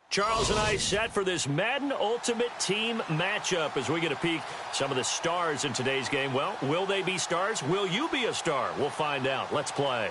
Charles and I set for this Madden Ultimate Team matchup as we get a peek some of the stars in today's game. Well, will they be stars? Will you be a star? We'll find out. Let's play.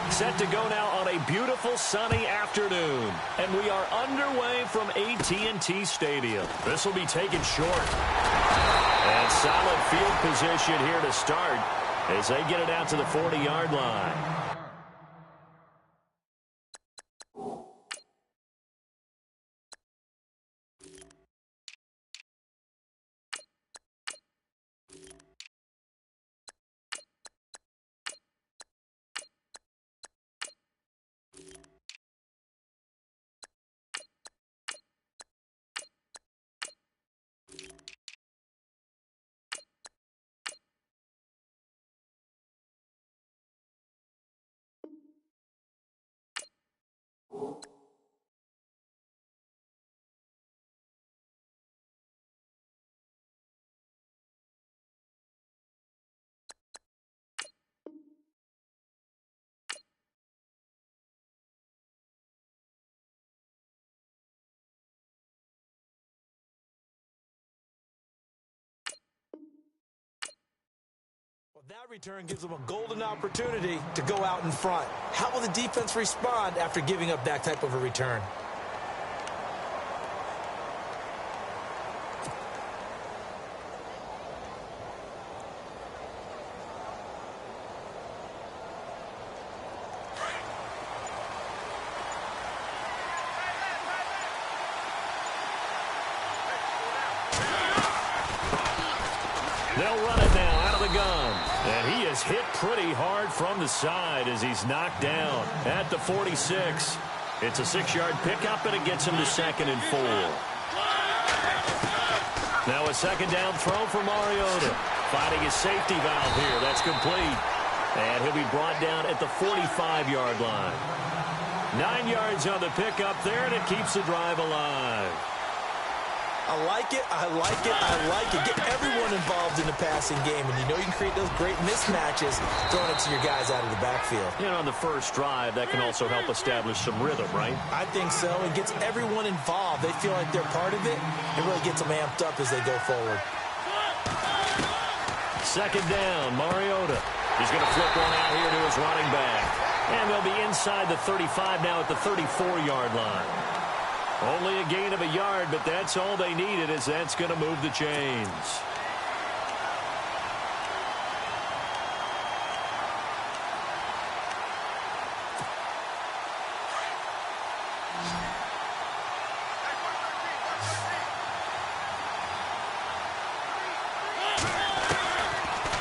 Set to go now on a beautiful sunny afternoon. And we are underway from AT&T Stadium. This will be taken short. And solid field position here to start as they get it out to the 40-yard line. That return gives them a golden opportunity to go out in front. How will the defense respond after giving up that type of a return? They'll run it now out of the gun. And he is hit pretty hard from the side as he's knocked down at the 46. It's a 6-yard pickup, and it gets him to 2nd and 4. Now a second down throw for Mariota. Finding his safety valve here. That's complete. And he'll be brought down at the 45-yard line. 9 yards on the pickup there, and it keeps the drive alive. I like it, I like it, I like it. Get everyone involved in the passing game, and you know you can create those great mismatches throwing it to your guys out of the backfield. And on the first drive, that can also help establish some rhythm, right? I think so. It gets everyone involved. They feel like they're part of it. It really gets them amped up as they go forward. Second down, Mariota. He's going to flip one out here to his running back. And they'll be inside the 35 now at the 34-yard line. Only a gain of a yard, but that's all they needed, as that's going to move the chains.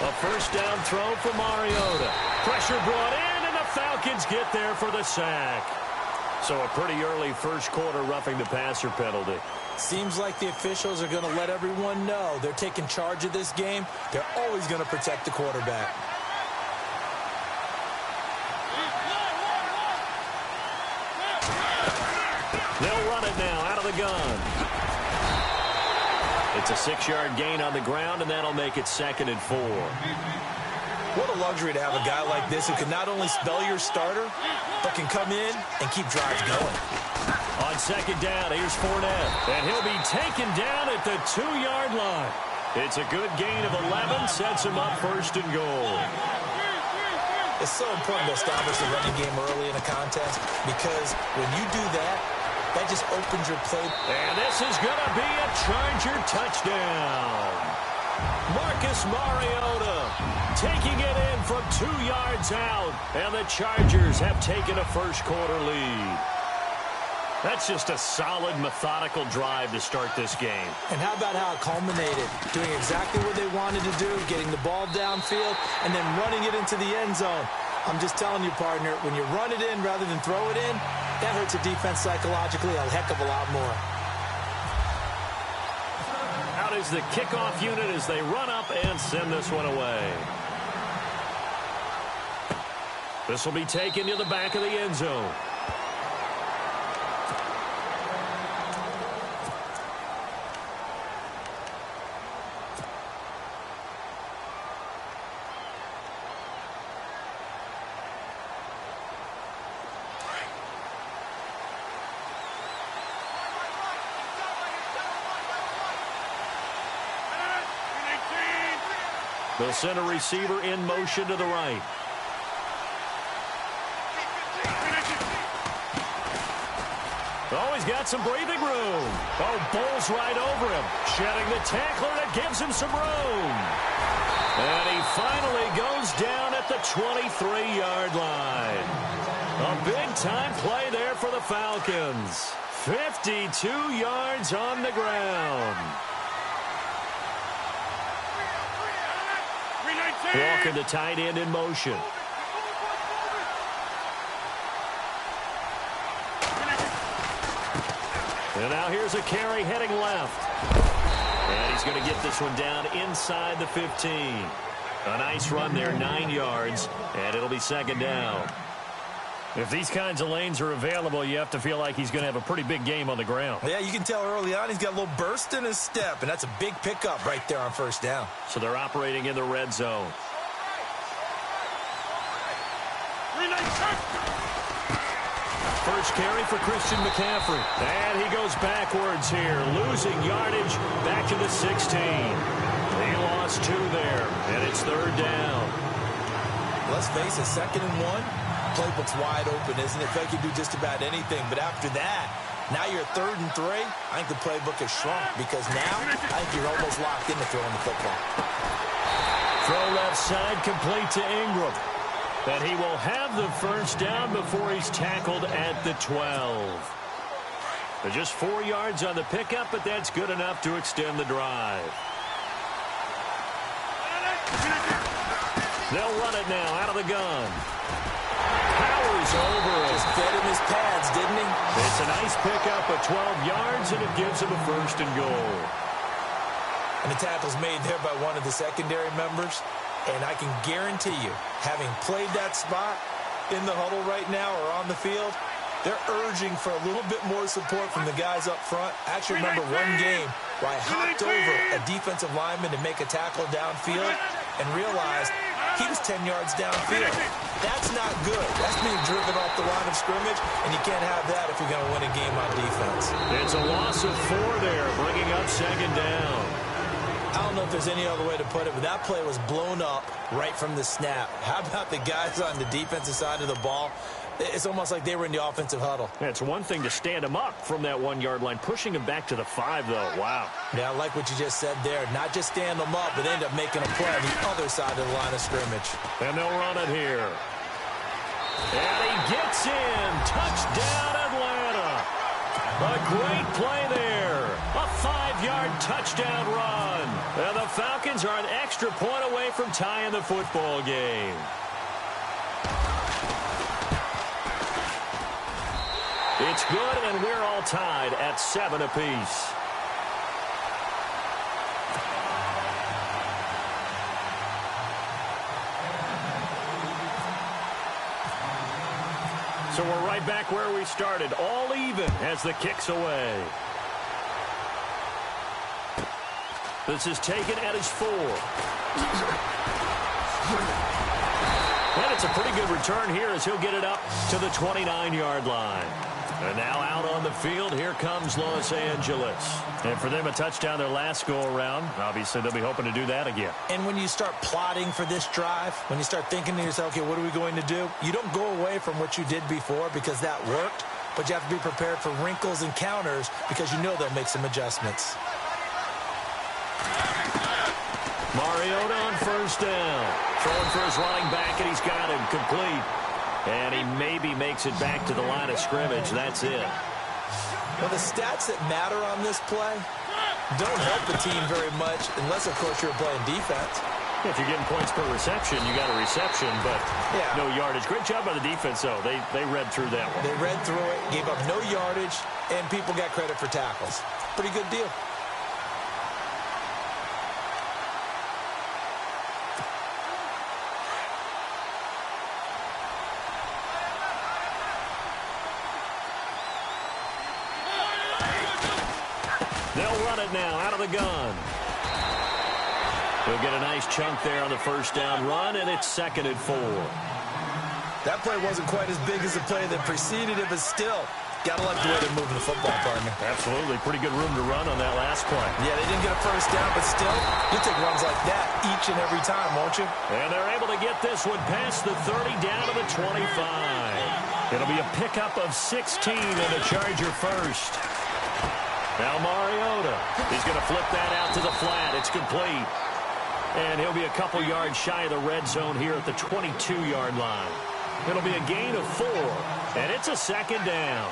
A first down throw for Mariota. Pressure brought in, and the Falcons get there for the sack. So a pretty early first quarter roughing the passer penalty. Seems like the officials are going to let everyone know they're taking charge of this game. They're always going to protect the quarterback. They'll run it now out of the gun. It's a 6-yard gain on the ground, and that'll make it 2nd and 4. What a luxury to have a guy like this who can not only spell your starter, but can come in and keep drives going. On second down, here's Fournette. And he'll be taken down at the 2-yard line. It's a good gain of 11, sets him up 1st and goal. It's so important to establish the running game early in a contest because when you do that, that just opens your play. And this is going to be a Charger touchdown. Marcus Mariota taking it in from 2 yards out, and the Chargers have taken a first quarter lead. That's just a solid, methodical drive to start this game. And how about how it culminated? Doing exactly what they wanted to do, getting the ball downfield, and then running it into the end zone. I'm just telling you, partner, when you run it in rather than throw it in, that hurts a defense psychologically a heck of a lot more. Out is the kickoff unit as they run up and send this one away. This will be taken to the back of the end zone. They'll send a receiver in motion to the right. Oh, he's got some breathing room. Oh, bowls right over him. Shedding the tackler that gives him some room. And he finally goes down at the 23-yard line. A big-time play there for the Falcons. 52 yards on the ground. Walking the tight end in motion. And now here's a carry heading left. And he's going to get this one down inside the 15. A nice run there, 9 yards, and it'll be second down. If these kinds of lanes are available, you have to feel like he's going to have a pretty big game on the ground. Yeah, you can tell early on he's got a little burst in his step, and that's a big pickup right there on first down. So they're operating in the red zone. First carry for Christian McCaffrey. And he goes backwards here, losing yardage back to the 16. He lost 2 there, and it's third down. Let's face it, 2nd and 1. Playbook's wide open, isn't it? They can do just about anything. But after that, now you're 3rd and 3. I think the playbook has shrunk because now I think you're almost locked into throwing the football. Throw left side complete to Ingram. And he will have the first down before he's tackled at the 12. They're just 4 yards on the pickup, but that's good enough to extend the drive. They'll run it now out of the gun. Powers over it. Just fed him his pads, didn't he? It's a nice pickup of 12 yards, and it gives him a first and goal. And the tackle's made there by one of the secondary members. And I can guarantee you, having played that spot in the huddle right now or on the field, they're urging for a little bit more support from the guys up front. I actually remember one game where I hopped over a defensive lineman to make a tackle downfield and realized he was 10 yards downfield. That's not good. That's being driven off the line of scrimmage, and you can't have that if you're going to win a game on defense. It's a loss of 4 there, bringing up second down. I don't know if there's any other way to put it, but that play was blown up right from the snap. How about the guys on the defensive side of the ball? It's almost like they were in the offensive huddle. Yeah, it's one thing to stand him up from that 1-yard line. Pushing him back to the 5, though. Wow. Yeah, I like what you just said there. Not just stand them up, but end up making a play on the other side of the line of scrimmage. And they'll run it here. And he gets in. Touchdown, Atlanta. A great play there. A 5-yard touchdown run. And the Falcons are an extra point away from tying the football game. It's good, and we're all tied at 7 apiece. So we're right back where we started, all even as the kick's away. This is taken at his 4. And it's a pretty good return here as he'll get it up to the 29-yard line. And now out on the field, here comes Los Angeles. And for them, a touchdown their last go-around. Obviously, they'll be hoping to do that again. And when you start plotting for this drive, when you start thinking to yourself, okay, what are we going to do? You don't go away from what you did before because that worked, but you have to be prepared for wrinkles and counters because you know they'll make some adjustments. Mariota on first down. Throwing for his running back, and he's got him complete. And he maybe makes it back to the line of scrimmage. That's it. Well, the stats that matter on this play don't help the team very much unless, of course, you're playing defense. If you're getting points per reception, you got a reception, but no yardage. Great job by the defense, though. They read through that one. They read through it, gave up no yardage, and people got credit for tackles. Pretty good deal. They'll run it now out of the gun. They'll get a nice chunk there on the first down run, and it's 2nd and 4. That play wasn't quite as big as the play that preceded it, but still, Gotta like the way they're moving the football, partner. Absolutely. Pretty good room to run on that last play. Yeah, they didn't get a first down, but still, you'll take runs like that each and every time, won't you? And they're able to get this one past the 30 down to the 25. It'll be a pickup of 16 and a Charger first. Now Mariota. He's going to flip that out to the flat. It's complete. And he'll be a couple yards shy of the red zone here at the 22-yard line. It'll be a gain of 4, and it's a second down.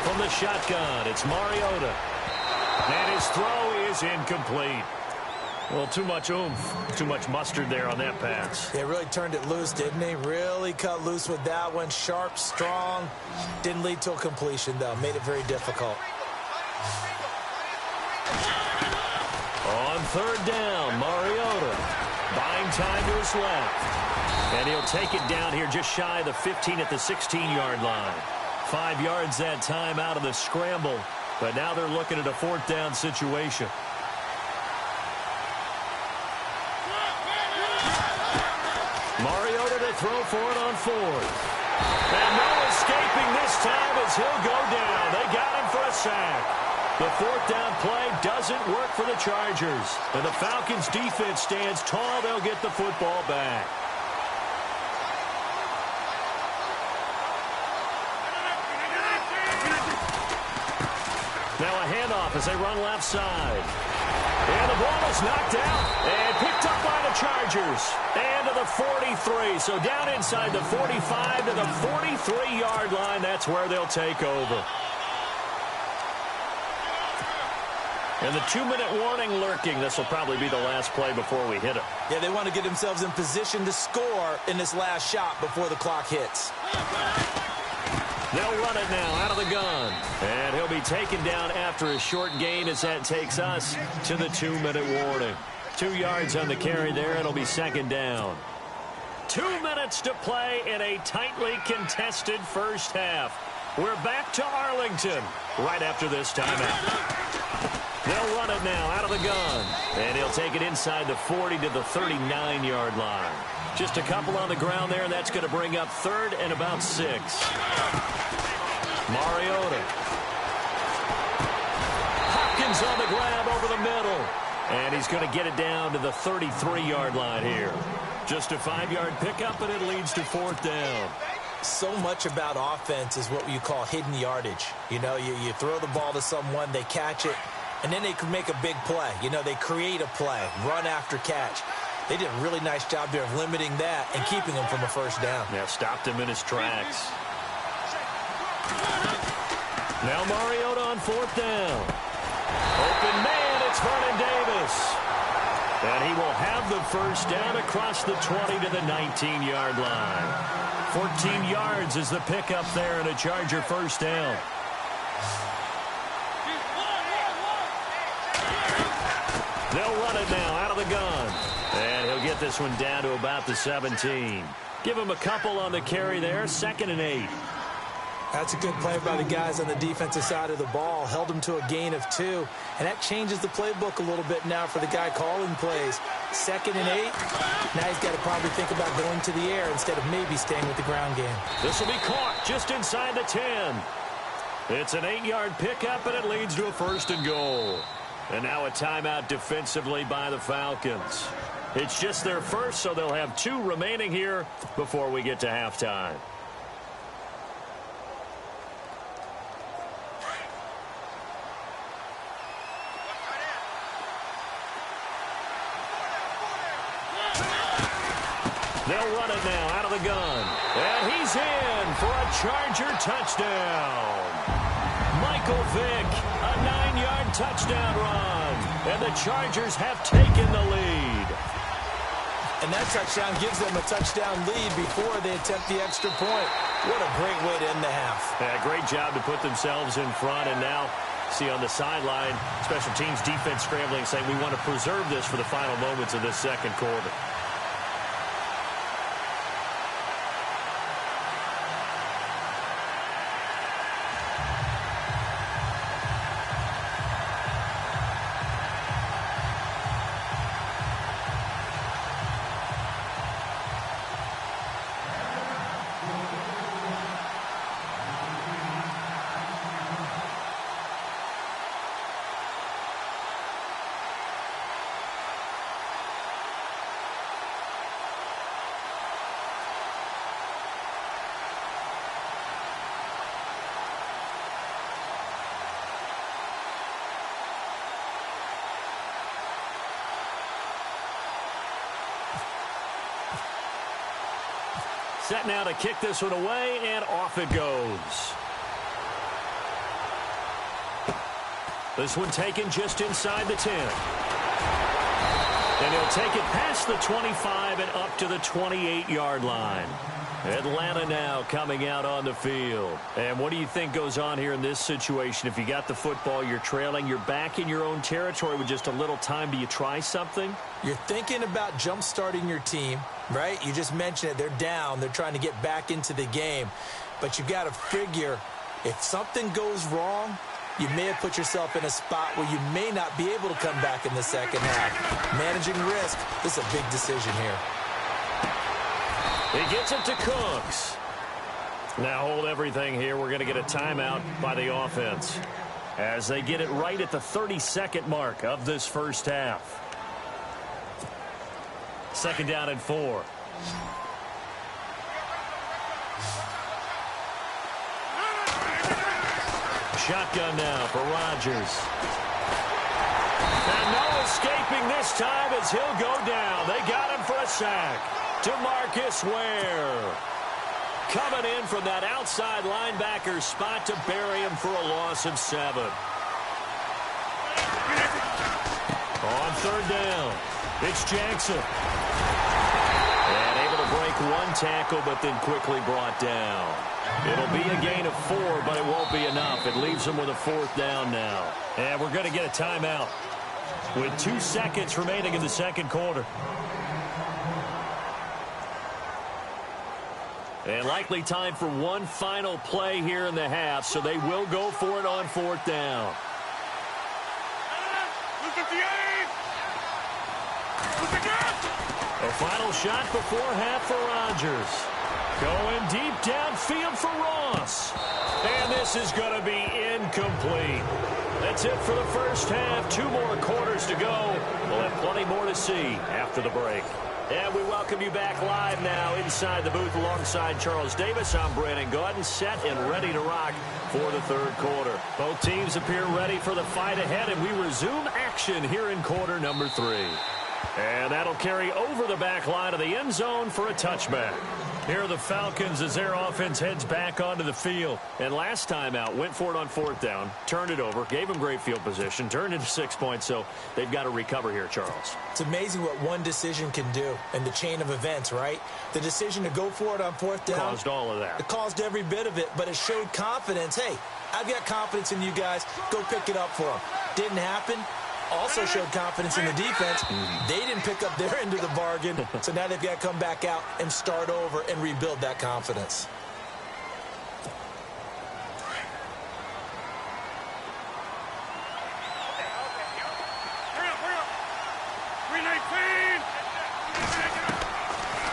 From the shotgun, it's Mariota. And his throw is incomplete. Well, too much oomph, too much mustard there on that pass. They really turned it loose, didn't he? Really cut loose with that one. Sharp, strong. Didn't lead to a completion, though. Made it very difficult. On third down, Mariota buying time to his left. And he'll take it down here just shy of the 15 at the 16-yard line. 5 yards that time out of the scramble. But now they're looking at a fourth down situation. Mariota to throw for it on fourth. And no escaping this time as he'll go down. They got him for a sack. The fourth down play doesn't work for the Chargers. And the Falcons' defense stands tall. They'll get the football back. Now a handoff as they run left side. And the ball is knocked out and picked up by the Chargers. And to the 43. So down inside the 45 to the 43-yard line. That's where they'll take over. And the 2-minute warning lurking. This will probably be the last play before we hit it. Yeah, they want to get themselves in position to score in this last shot before the clock hits. They'll run it now out of the gun. And he'll be taken down after a short gain as that takes us to the 2-minute warning. 2 yards on the carry there. It'll be second down. 2 minutes to play in a tightly contested first half. We're back to Arlington right after this timeout. They'll run it now out of the gun. And he'll take it inside the 40 to the 39-yard line. Just a couple on the ground there, and that's going to bring up third and about 6. Mariota. Hopkins on the grab over the middle. And he's going to get it down to the 33-yard line here. Just a 5-yard pickup, and it leads to fourth down. So much about offense is what you call hidden yardage. You know, you throw the ball to someone, they catch it, and then they can make a big play. You know, they create a play, run after catch. They did a really nice job there of limiting that and keeping him from a first down. Yeah, stopped him in his tracks. Now Mariota on fourth down. Open man, it's Vernon Davis. And he will have the first down across the 20 to the 19-yard line. 14 yards is the pickup there and a Charger first down. They'll run it now out of the gun. And he'll get this one down to about the 17. Give him a couple on the carry there. 2nd and 8. That's a good play by the guys on the defensive side of the ball. Held them to a gain of 2. And that changes the playbook a little bit now for the guy calling plays. 2nd and 8. Now he's got to probably think about going to the air instead of maybe staying with the ground game. This will be caught just inside the 10. It's an 8-yard pickup, and it leads to a first and goal. And now a timeout defensively by the Falcons. It's just their first, so they'll have 2 remaining here before we get to halftime. They'll run it now out of the gun. And he's in for a Charger touchdown. Michael Vick, a 9-yard touchdown run. And the Chargers have taken the lead. And that touchdown gives them a touchdown lead before they attempt the extra point. What a great way to end the half. Yeah, great job to put themselves in front. And now, see on the sideline, special teams defense scrambling, saying we want to preserve this for the final moments of this second quarter. Set now to kick this one away, and off it goes. This one taken just inside the 10. And he'll take it past the 25 and up to the 28-yard line. Atlanta now coming out on the field. And what do you think goes on here in this situation? If you got the football, you're trailing, you're back in your own territory with just a little time. Do you try something? You're thinking about jump-starting your team, right? You just mentioned it. They're down. They're trying to get back into the game. But you've got to figure if something goes wrong, you may have put yourself in a spot where you may not be able to come back in the second half. Managing risk, this is a big decision here. He gets it to Cooks. Now hold everything here. We're going to get a timeout by the offense as they get it right at the 30-second mark of this first half. Second down and 4. Shotgun now for Rodgers. And no escaping this time as he'll go down. They got him for a sack. DeMarcus Ware coming in from that outside linebacker spot to bury him for a loss of 7. On third down, it's Jackson. And able to break one tackle, but then quickly brought down. It'll be a gain of 4, but it won't be enough. It leaves them with a fourth down now. And we're going to get a timeout with 2 seconds remaining in the second quarter. And likely time for one final play here in the half, so they will go for it on fourth down. A final shot before half for Rodgers. Going deep downfield for Ross. And this is going to be incomplete. That's it for the first half. 2 more quarters to go. We'll have plenty more to see after the break. And we welcome you back live now inside the booth alongside Charles Davis. I'm Brandon Gaudin, set and ready to rock for the third quarter. Both teams appear ready for the fight ahead, and we resume action here in quarter number 3. And that'll carry over the back line of the end zone for a touchback. Here are the Falcons as their offense heads back onto the field. And last time out, went for it on fourth down, turned it over, gave them great field position, turned into 6 points, so they've got to recover here, Charles. It's amazing what one decision can do in the chain of events, right? The decision to go for it on fourth down. Caused all of that. It caused every bit of it, but it showed confidence. Hey, I've got confidence in you guys. Go pick it up for them. Didn't happen. Also showed confidence in the defense. They didn't pick up their end of the bargain, so now they've got to come back out and start over and rebuild that confidence.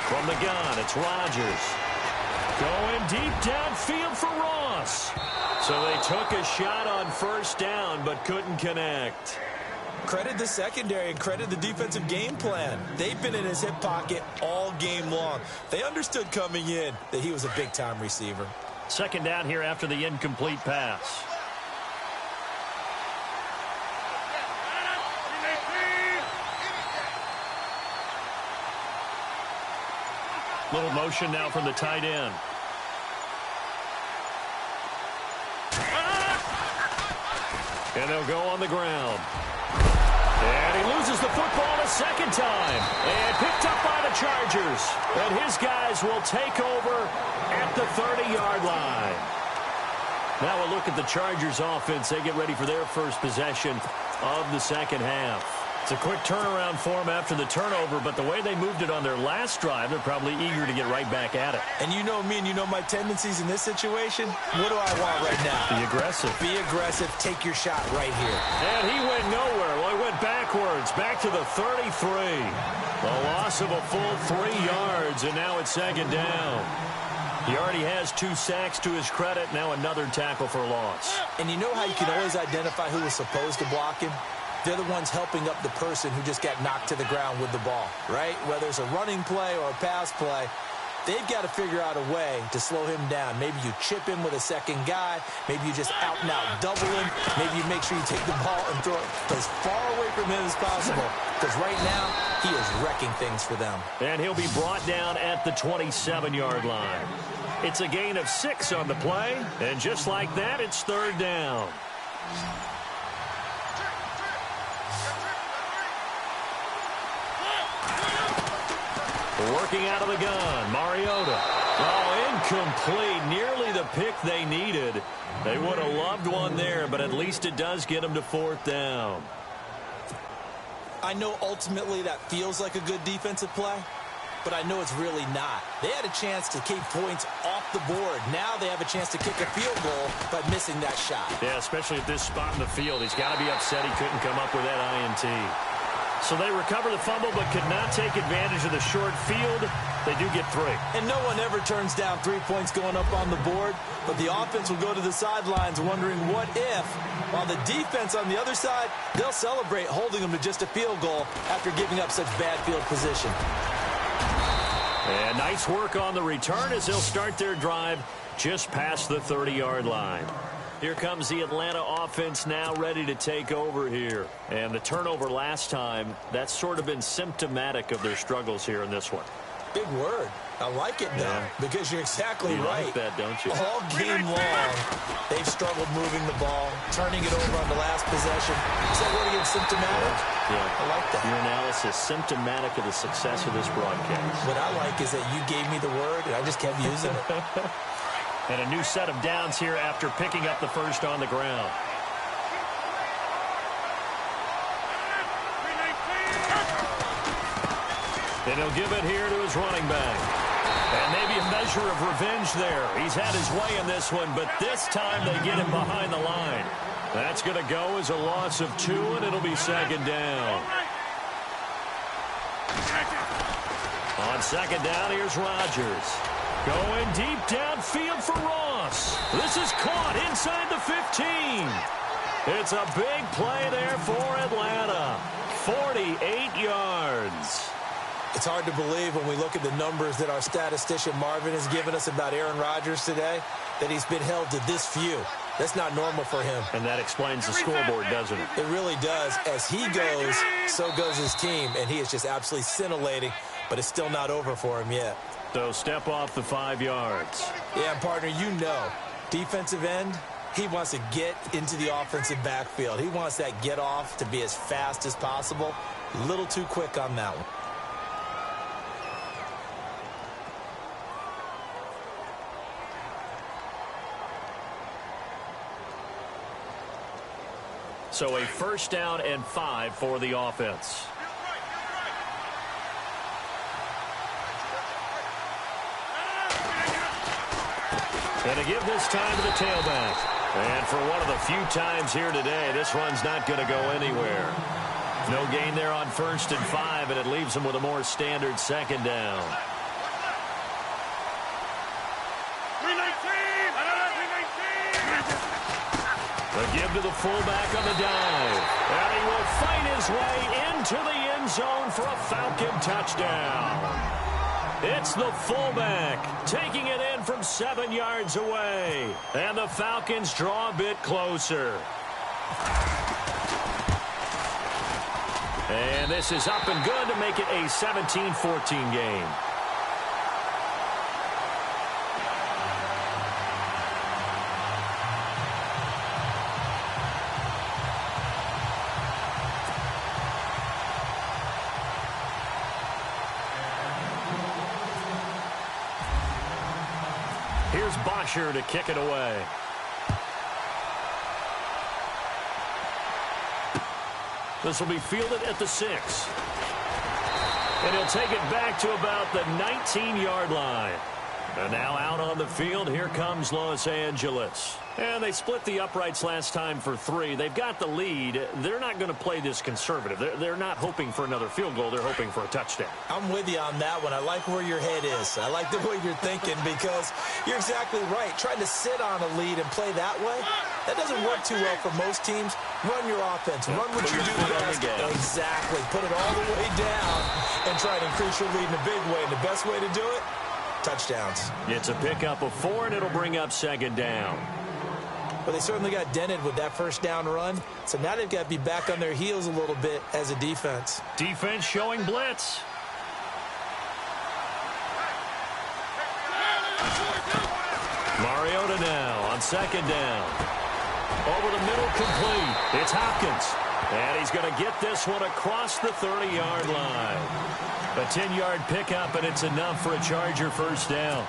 From the gun, it's Rodgers. Going deep downfield for Ross. So they took a shot on first down, but couldn't connect. Credit the secondary and credit the defensive game plan. They've been in his hip pocket all game long. They understood coming in that he was a big-time receiver. Second down here after the incomplete pass. Little motion now from the tight end. And they'll go on the ground. And he loses the football a second time. And picked up by the Chargers. And his guys will take over at the 30-yard line. Now a look at the Chargers offense. They get ready for their first possession of the second half. It's a quick turnaround for them after the turnover, but the way they moved it on their last drive, they're probably eager to get right back at it. And you know me and you know my tendencies in this situation. What do I want right now? Be aggressive. Be aggressive. Take your shot right here. And he went nowhere. Well, he went backwards, back to the 33. A loss of a full 3 yards, and now it's second down. He already has 2 sacks to his credit. Now another tackle for loss. And you know how you can always identify who was supposed to block him? They're the ones helping up the person who just got knocked to the ground with the ball, right? Whether it's a running play or a pass play, they've got to figure out a way to slow him down. Maybe you chip him with a second guy. Maybe you just out-and-out double him. Maybe you make sure you take the ball and throw it as far away from him as possible. because right now he is wrecking things for them. And he'll be brought down at the 27-yard line. It's a gain of 6 on the play, and just like that, it's third down. Working out of the gun, Mariota. Oh, incomplete. Nearly the pick they needed. They would have loved one there, but at least it does get them to fourth down. I know ultimately that feels like a good defensive play, but I know it's really not. They had a chance to keep points off the board. Now they have a chance to kick a field goal by missing that shot. Yeah, especially at this spot in the field. He's got to be upset he couldn't come up with that INT. So they recover the fumble but could not take advantage of the short field. They do get 3. And no one ever turns down 3 points going up on the board, but the offense will go to the sidelines wondering what if. While the defense on the other side, they'll celebrate holding them to just a field goal after giving up such bad field position. And nice work on the return as they'll start their drive just past the 30-yard line. Here comes the Atlanta offense now ready to take over here. And the turnover last time, that's sort of been symptomatic of their struggles here in this one. Big word. I like it, though, because you're exactly right. You like that, don't you? All game long, they've struggled moving the ball, turning it over on the last possession. Is that word again, symptomatic? Yeah. I like that. Your analysis, symptomatic of the success of this broadcast. What I like is that you gave me the word, and I just kept using it. And a new set of downs here after picking up the first on the ground. And he'll give it here to his running back. And maybe a measure of revenge there. He's had his way in this one, but this time they get him behind the line. That's going to go as a loss of 2, and it'll be second down. On second down, here's Rodgers. Going deep downfield for Ross. This is caught inside the 15. It's a big play there for Atlanta. 48 yards. It's hard to believe when we look at the numbers that our statistician Marvin has given us about Aaron Rodgers today, that he's been held to this few. That's not normal for him. And that explains the scoreboard, doesn't it? It really does. As he goes, so goes his team, and he is just absolutely scintillating, but it's still not over for him yet. So step off the 5 yards. Yeah, partner, you know, defensive end, he wants to get into the offensive backfield. He wants that get off to be as fast as possible. A little too quick on that one. So a first down and 5 for the offense. And to give this time to the tailback. And for one of the few times here today, this run's not going to go anywhere. No gain there on 1st and 5, and it leaves them with a more standard second down. The give to the fullback on the dive. And he will fight his way into the end zone for a Falcon touchdown. It's the fullback taking it in from 7 yards away. And the Falcons draw a bit closer. And this is up and good to make it a 17-14 game. Here's Bosher to kick it away. This will be fielded at the 6. And he'll take it back to about the 19-yard line. And now out on the field, here comes Los Angeles. And they split the uprights last time for 3. They've got the lead. They're not going to play this conservative. They're not hoping for another field goal. They're hoping for a touchdown. I'm with you on that one. I like where your head is. I like the way you're thinking because you're exactly right. Trying to sit on a lead and play that way, that doesn't work too well for most teams. Run your offense. Run what you do best. Exactly. Put it all the way down and try to increase your lead in a big way. And the best way to do it, touchdowns. It's a pickup of 4, and it'll bring up second down. Well, they certainly got dented with that first down run. So now they've got to be back on their heels a little bit as a defense. Defense showing blitz. Mariota now on second down. Over the middle, complete. It's Hopkins. And he's going to get this one across the 30-yard line. A 10-yard pickup, and it's enough for a Charger first down.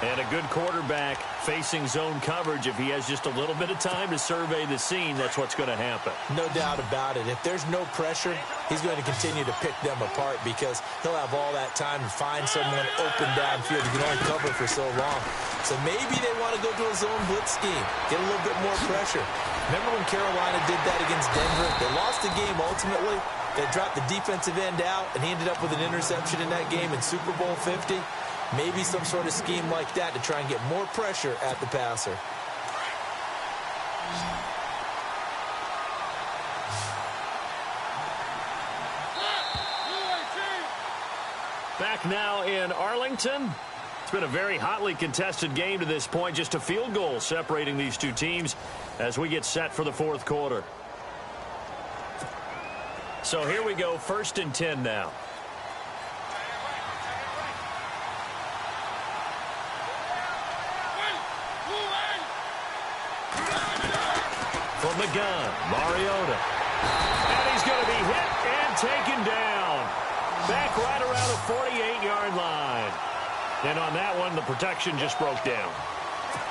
And a good quarterback facing zone coverage. If he has just a little bit of time to survey the scene, that's what's going to happen. No doubt about it. If there's no pressure, he's going to continue to pick them apart because he'll have all that time to find someone open downfield. He can only cover for so long. So maybe they want to go to a zone blitz scheme, get a little bit more pressure. Remember when Carolina did that against Denver? They lost the game ultimately. They dropped the defensive end out, and he ended up with an interception in that game in Super Bowl 50. Maybe some sort of scheme like that to try and get more pressure at the passer. Back now in Arlington. It's been a very hotly contested game to this point. Just a field goal separating these two teams as we get set for the fourth quarter. So here we go, 1st and 10 now. From the gun, Mariota. And he's going to be hit and taken down. Back right around the 48-yard line. And on that one, the protection just broke down.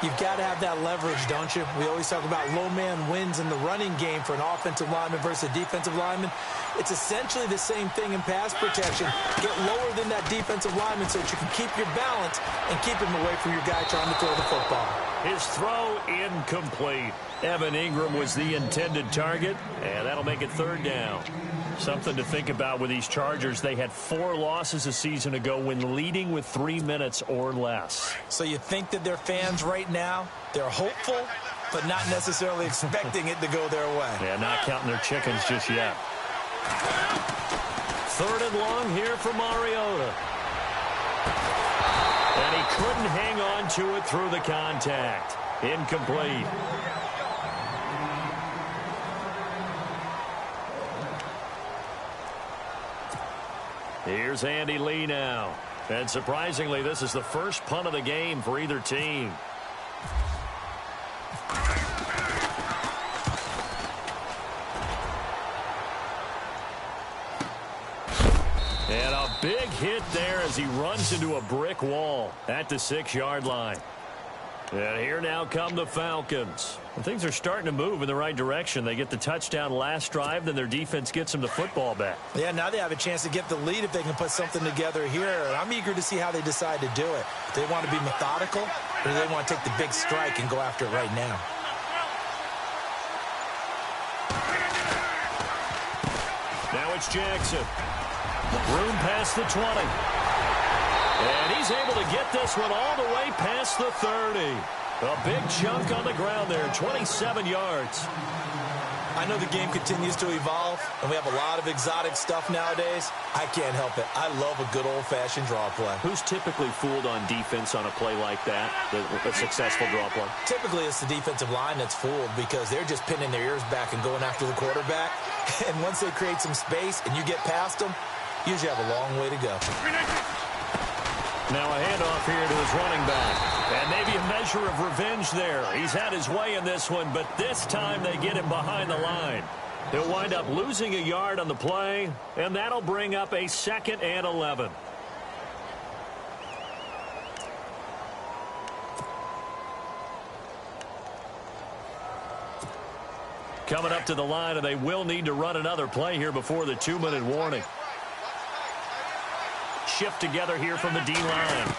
You've got to have that leverage, don't you? We always talk about low man wins in the running game for an offensive lineman versus a defensive lineman. It's essentially the same thing in pass protection. Get lower than that defensive lineman so that you can keep your balance and keep him away from your guy trying to throw the football. His throw incomplete. Evan Ingram was the intended target, and that'll make it 3rd down. Something to think about with these Chargers. They had 4 losses a season ago when leading with 3 minutes or less. So you think that their fans right now, they're hopeful, but not necessarily expecting it to go their way. Yeah, not counting their chickens just yet. 3rd and long here for Mariota. And he couldn't hang on to it through the contact. Incomplete. Here's Andy Lee now. And surprisingly, this is the first punt of the game for either team. And a big hit there as he runs into a brick wall at the 6-yard line. And here now come the Falcons. And things are starting to move in the right direction. They get the touchdown last drive, then their defense gets them the football back. Yeah, now they have a chance to get the lead if they can put something together here. And I'm eager to see how they decide to do it. Do they want to be methodical, or do they want to take the big strike and go after it right now? Now it's Jackson. Room past the 20. And he's able to get this one all the way past the 30. A big chunk on the ground there, 27 yards. I know the game continues to evolve, and we have a lot of exotic stuff nowadays. I can't help it. I love a good old-fashioned draw play. Who's typically fooled on defense on a play like that, a successful draw play? Typically, it's the defensive line that's fooled because they're just pinning their ears back and going after the quarterback. And once they create some space and you get past them, you usually have a long way to go. Now a handoff here to his running back. And maybe a measure of revenge there. He's had his way in this one, but this time they get him behind the line. He'll wind up losing a yard on the play, and that'll bring up a 2nd and 11. Coming up to the line, and they will need to run another play here before the 2-minute warning. Shift together here from the D-line.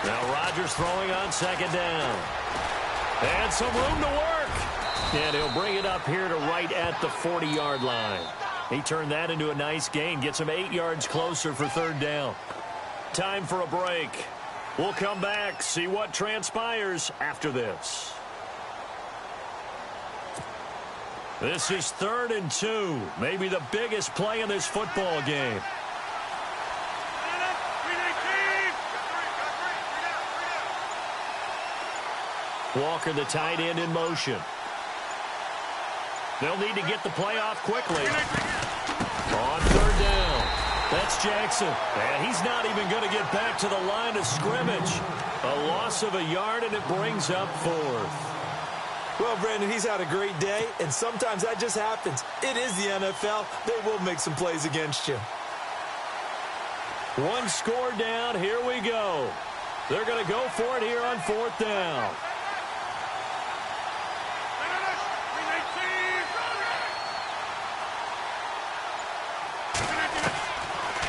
Now Rodgers throwing on 2nd down. And some room to work. And he'll bring it up here to right at the 40-yard line. He turned that into a nice gain. Gets him 8 yards closer for 3rd down. Time for a break. We'll come back, see what transpires after this. This is 3rd and 2. Maybe the biggest play in this football game. Walker, the tight end, in motion. They'll need to get the play off quickly. On third down. That's Jackson. And he's not even going to get back to the line of scrimmage. A loss of a yard, and it brings up fourth. Well, Brandon, he's had a great day, and sometimes that just happens. It is the NFL. They will make some plays against you. One score down. Here we go. They're going to go for it here on fourth down.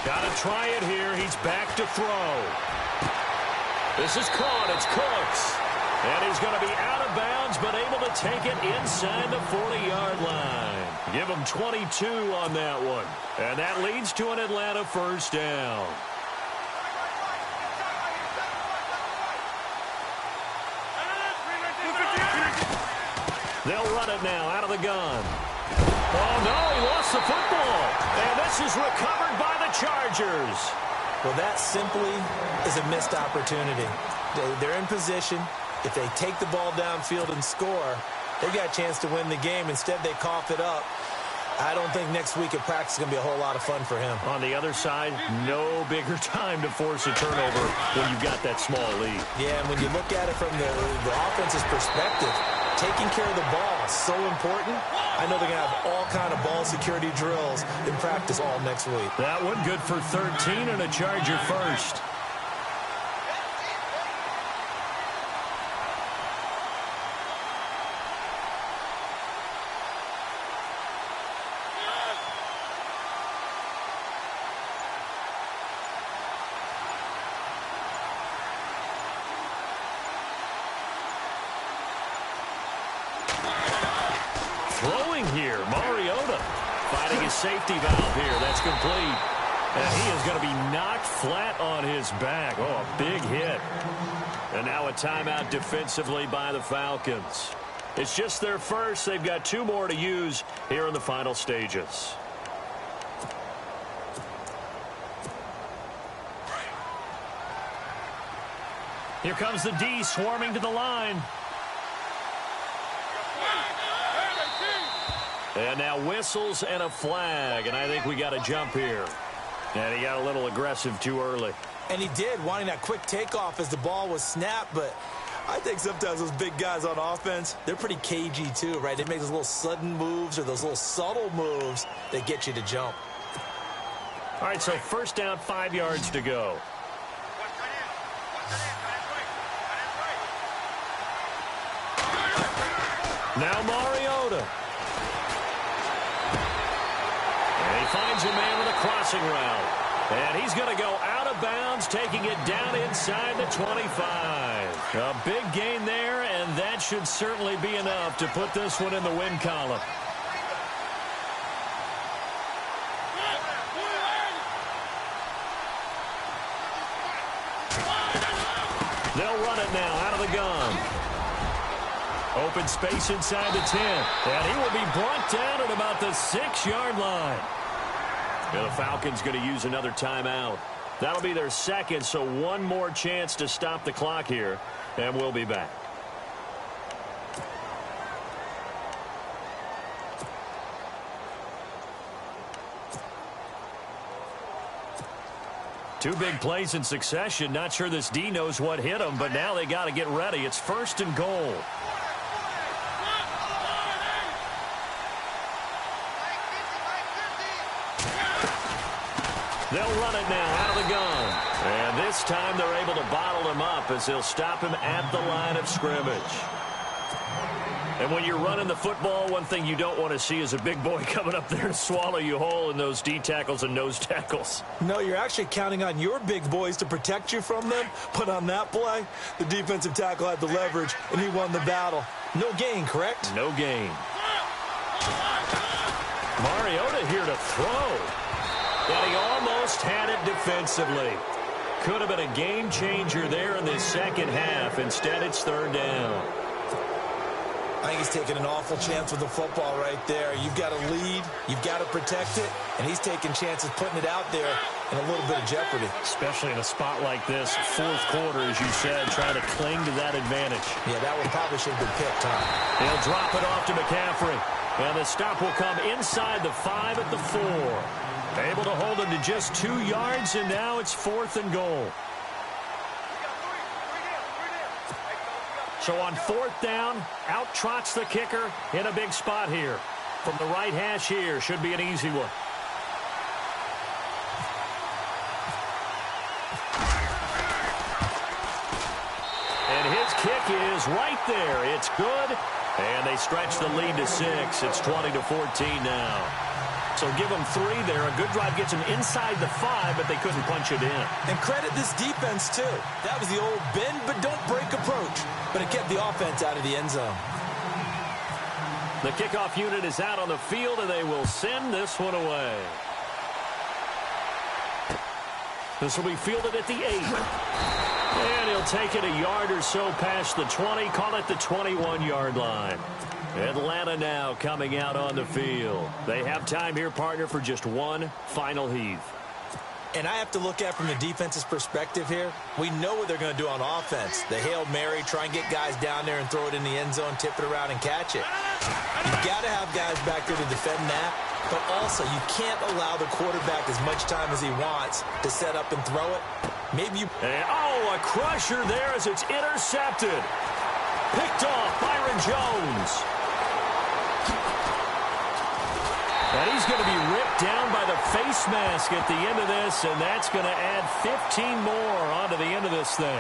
Got to try it here. He's back to throw. This is caught. It's Cooks. And he's going to be out of bounds, but able to take it inside the 40-yard line. Give him 22 on that one. And that leads to an Atlanta first down. They'll run it now out of the gun. Oh, no, he lost the football. And this is recovered by the Chargers. Well, that simply is a missed opportunity. They're in position. If they take the ball downfield and score, they've got a chance to win the game. Instead, they cough it up. I don't think next week at practice is going to be a whole lot of fun for him. On the other side, no bigger time to force a turnover when you've got that small lead. Yeah, and when you look at it from the offense's perspective, taking care of the ball is so important. I know they're going to have all kind of ball security drills in practice all next week. That one good for 13 and a Charger first. Throwing here, Mariota finding his safety valve here. That's complete. And he is going to be knocked flat on his back. Oh, a big hit. And now a timeout defensively by the Falcons. It's just their first. They've got 2 more to use here in the final stages. Here comes the D swarming to the line. And now whistles and a flag, and I think we got a jump here. And he got a little aggressive too early. And he did, wanting that quick takeoff as the ball was snapped, but I think sometimes those big guys on offense, they're pretty cagey too, right? They make those little sudden moves or those little subtle moves that get you to jump. All right, so first down, 5 yards to go. Now Mariota. And he finds a man with a crossing route. And he's going to go out of bounds, taking it down inside the 25. A big gain there, and that should certainly be enough to put this one in the win column. They'll run it now out of the gun. Open space inside the 10. And he will be brought down at about the 6-yard line. And the Falcons going to use another timeout. That'll be their second, so one more chance to stop the clock here. And we'll be back. Two big plays in succession. Not sure this D knows what hit him, but now they got to get ready. It's 1st and goal. They'll run it now out of the gun. And this time they're able to bottle him up as they'll stop him at the line of scrimmage. And when you're running the football, one thing you don't want to see is a big boy coming up there to swallow you whole in those D tackles and nose tackles. No, you're actually counting on your big boys to protect you from them. But on that play, the defensive tackle had the leverage, and he won the battle. No gain, correct? No gain. Mariota here to throw. And he almost had it defensively. Could have been a game changer there in this second half. Instead, it's 3rd down. I think he's taking an awful chance with the football right there. You've got to lead. You've got to protect it. And he's taking chances putting it out there. in a little bit of jeopardy. Especially in a spot like this, fourth quarter, as you said, trying to cling to that advantage. Yeah, that one probably should have been picked, huh? He'll drop it off to McCaffrey. And the stop will come inside the 5 at the 4. Able to hold him to just 2 yards, and now it's 4th and goal. So on 4th down, out trots the kicker in a big spot here. From the right hash here, should be an easy one. And his kick is right there. It's good. And they stretch the lead to 6. It's 20-14 now. So give them 3 there. A good drive gets them inside the 5, but they couldn't punch it in. And credit this defense, too. That was the old bend but don't break approach. But it kept the offense out of the end zone. The kickoff unit is out on the field, and they will send this one away. This will be fielded at the 8. And he'll take it a yard or so past the 20, call it the 21-yard line. Atlanta now coming out on the field. They have time here, partner, for just one final heave. And I have to look at it from the defense's perspective here. We know what they're going to do on offense. The Hail Mary, try and get guys down there and throw it in the end zone, tip it around and catch it. You've got to have guys back there to defend that. But also, you can't allow the quarterback as much time as he wants to set up and throw it. Maybe you... And, oh, a crusher there as it's intercepted. Picked off Byron Jones. And he's going to be ripped down by the face mask at the end of this, and that's going to add 15 more onto the end of this thing.